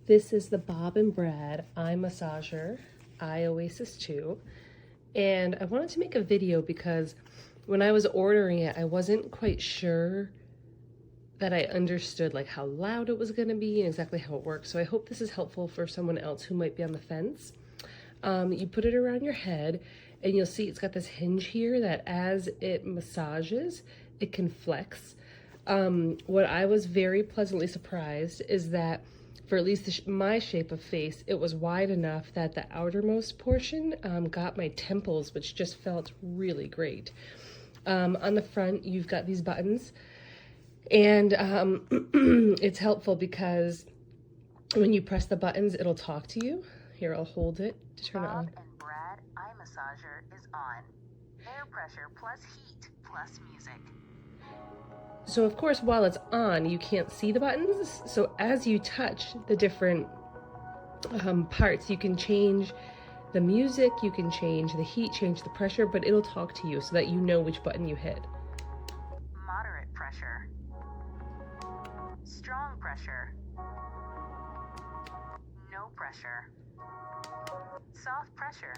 This is the Bob and Brad eye massager, EyeOasis 2. And I wanted to make a video because when I was ordering it, I wasn't quite sure that I understood like how loud it was going to be and exactly how it works. So I hope this is helpful for someone else who might be on the fence. You put it around your head and you'll see it's got this hinge here that as it massages, it can flex. What I was very pleasantly surprised is that for at least my shape of face, it was wide enough that the outermost portion got my temples, which just felt really great. On the front, you've got these buttons, and it's helpful because when you press the buttons, it'll talk to you. Here, I'll hold it to turn it on. Bob and Brad eye massager is on. Air pressure plus heat plus music. So of course, while it's on, you can't see the buttons. So as you touch the different parts, you can change the music, you can change the heat, change the pressure, but it'll talk to you so that you know which button you hit. Moderate pressure. Strong pressure. No pressure. Soft pressure.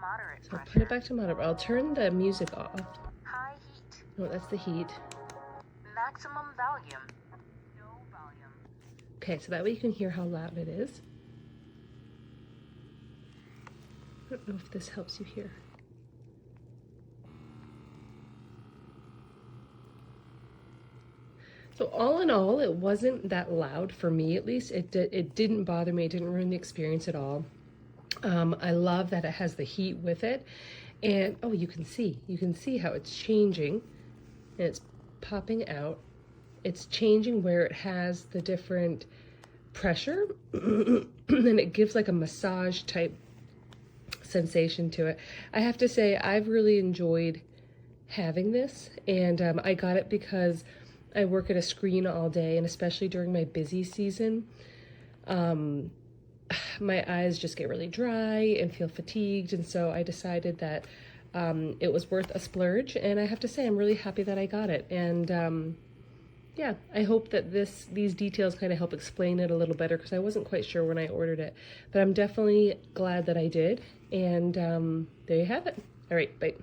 Moderate So pressure. I'll put it back to moderate. I'll turn the music off. High heat. Oh, that's the heat. Maximum volume. No volume. Okay, so that way you can hear how loud it is. I don't know if this helps you hear. So all in all, it wasn't that loud for me, at least. It didn't bother me. It didn't ruin the experience at all. I love that it has the heat with it. And, oh, you can see how it's changing. And it's popping out. It's changing where it has the different pressure. And it gives like a massage type sensation to it. I have to say, I've really enjoyed having this. And I got it because I work at a screen all day, and especially during my busy season, my eyes just get really dry and feel fatigued, and so I decided that it was worth a splurge, and I have to say I'm really happy that I got it. And yeah, I hope that these details kind of help explain it a little better because I wasn't quite sure when I ordered it, but I'm definitely glad that I did. And there you have it. All right, bye.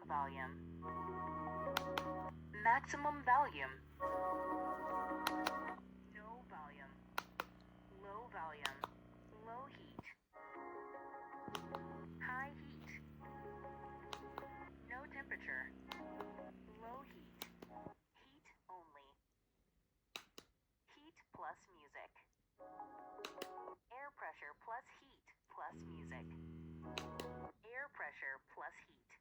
volume. Maximum volume. No volume. Low volume. Low heat. High heat. No temperature. Low heat. Heat only. Heat plus music. Air pressure plus heat plus music. Air pressure plus heat.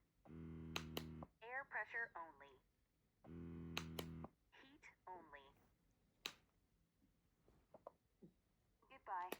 Air pressure only. Heat only. Goodbye.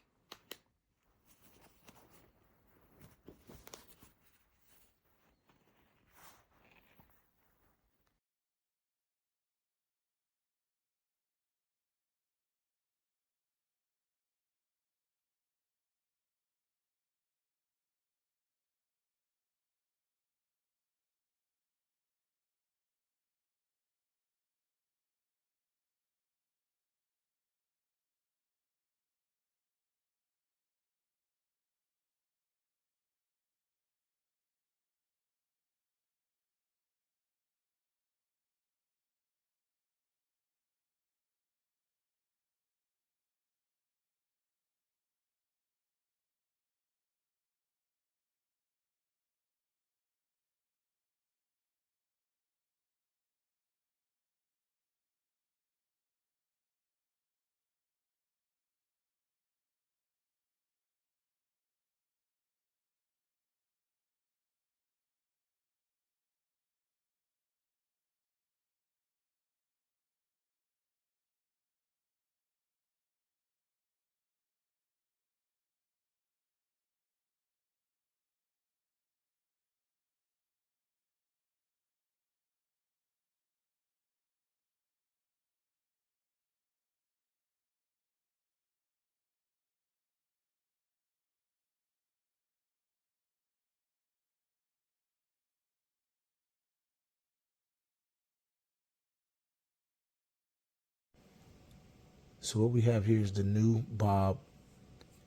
So what we have here is the new Bob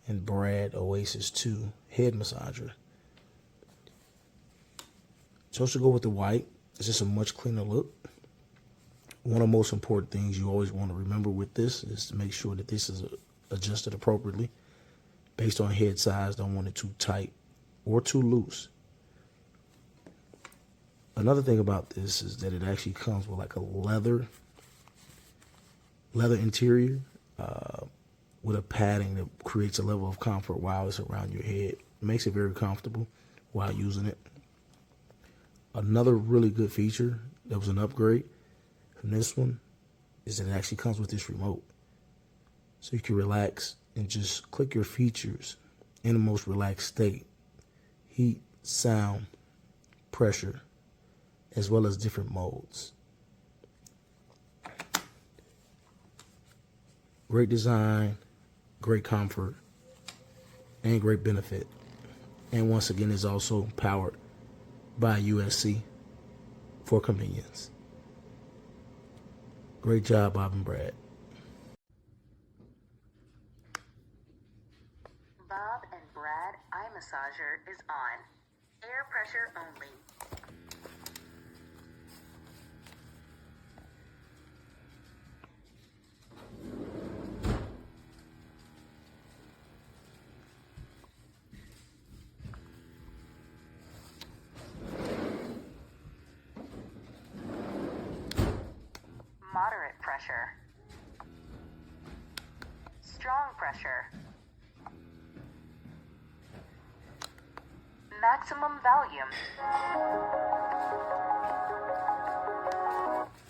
and Brad Oasis 2 head massager. Chose to go with the white. It's just a much cleaner look. One of the most important things you always want to remember with this is to make sure that this is adjusted appropriately based on head size. Don't want it too tight or too loose. Another thing about this is that it actually comes with like a leather interior with a padding that creates a level of comfort while it's around your head. It makes it very comfortable while using it. Another really good feature that was an upgrade from this one is that it actually comes with this remote. So you can relax and just click your features in the most relaxed state. Heat, sound, pressure, as well as different modes. Great design, great comfort, and great benefit. And once again, it's also powered by USC for convenience. Great job, Bob and Brad. Bob and Brad eye massager is on. Air pressure only. Moderate pressure. Strong pressure. Maximum volume.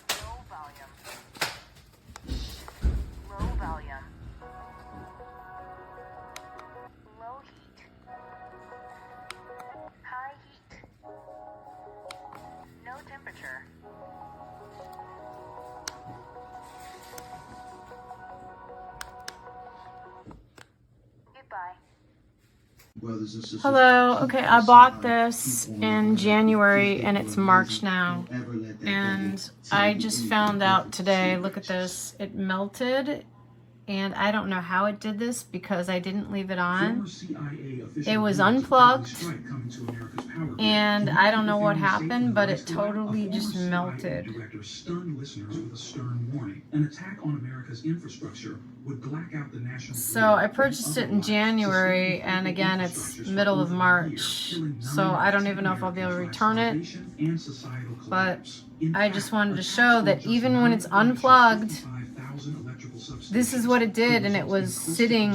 Low volume. Low volume. Low heat. High heat. No temperature. Goodbye. Hello. Okay, I bought this in January and it's March now. And I just found out today, look at this, it melted and I don't know how it did this because I didn't leave it on. It was unplugged, and I don't know what happened, but it totally just melted. So I purchased it in January, and again, it's middle of March, so I don't even know if I'll be able to return it. But I just wanted to show that even when it's unplugged, this is what it did, and it was sitting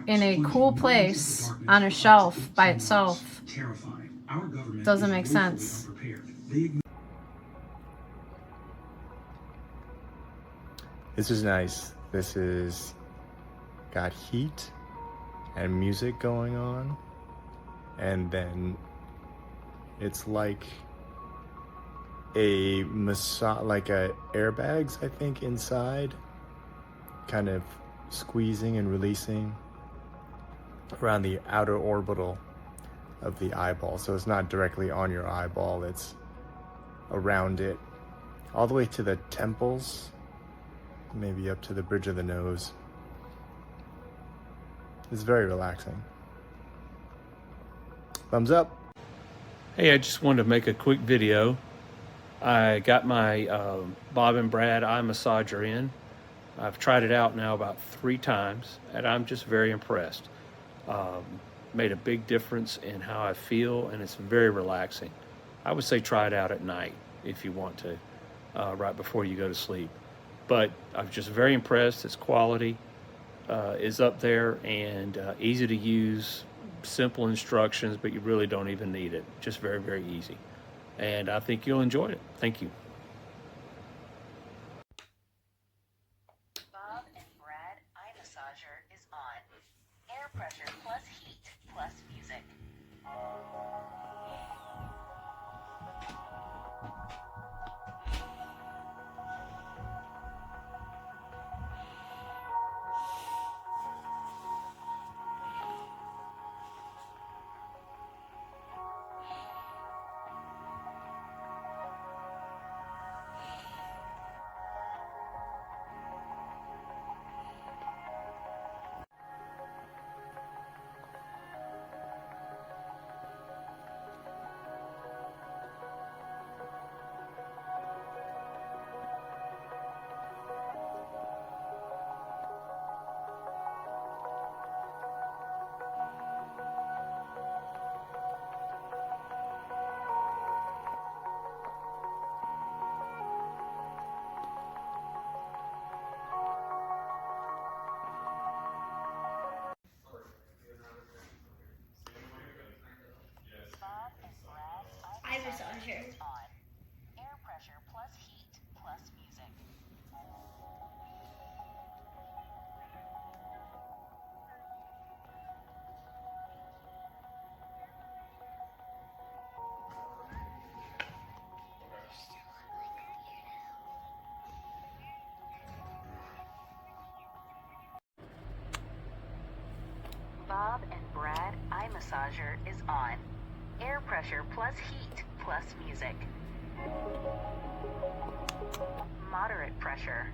in a cool place on a shelf by itself. Doesn't make sense. This is nice. This is got heat and music going on, and then it's like a massage, like a airbags, I think, inside, kind of squeezing and releasing around the outer orbital of the eyeball. So it's not directly on your eyeball, it's around it, all the way to the temples, maybe up to the bridge of the nose. It's very relaxing. Thumbs up. Hey, I just wanted to make a quick video. I got my Bob and Brad eye massager in. I've tried it out now about 3 times, and I'm just very impressed. Made a big difference in how I feel, and it's very relaxing. I would say try it out at night if you want to, right before you go to sleep. But I'm just very impressed. Its quality is up there, and easy to use, simple instructions, but you really don't even need it. Just very, very easy. And I think you'll enjoy it. Thank you. Bob and Brad eye massager is on. Air pressure plus heat plus music. Bob and Brad eye massager is on. Air pressure plus heat plus music. Bob and Brad eye massager is on. Air pressure plus heat plus music. Moderate pressure.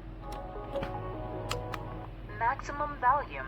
Maximum volume.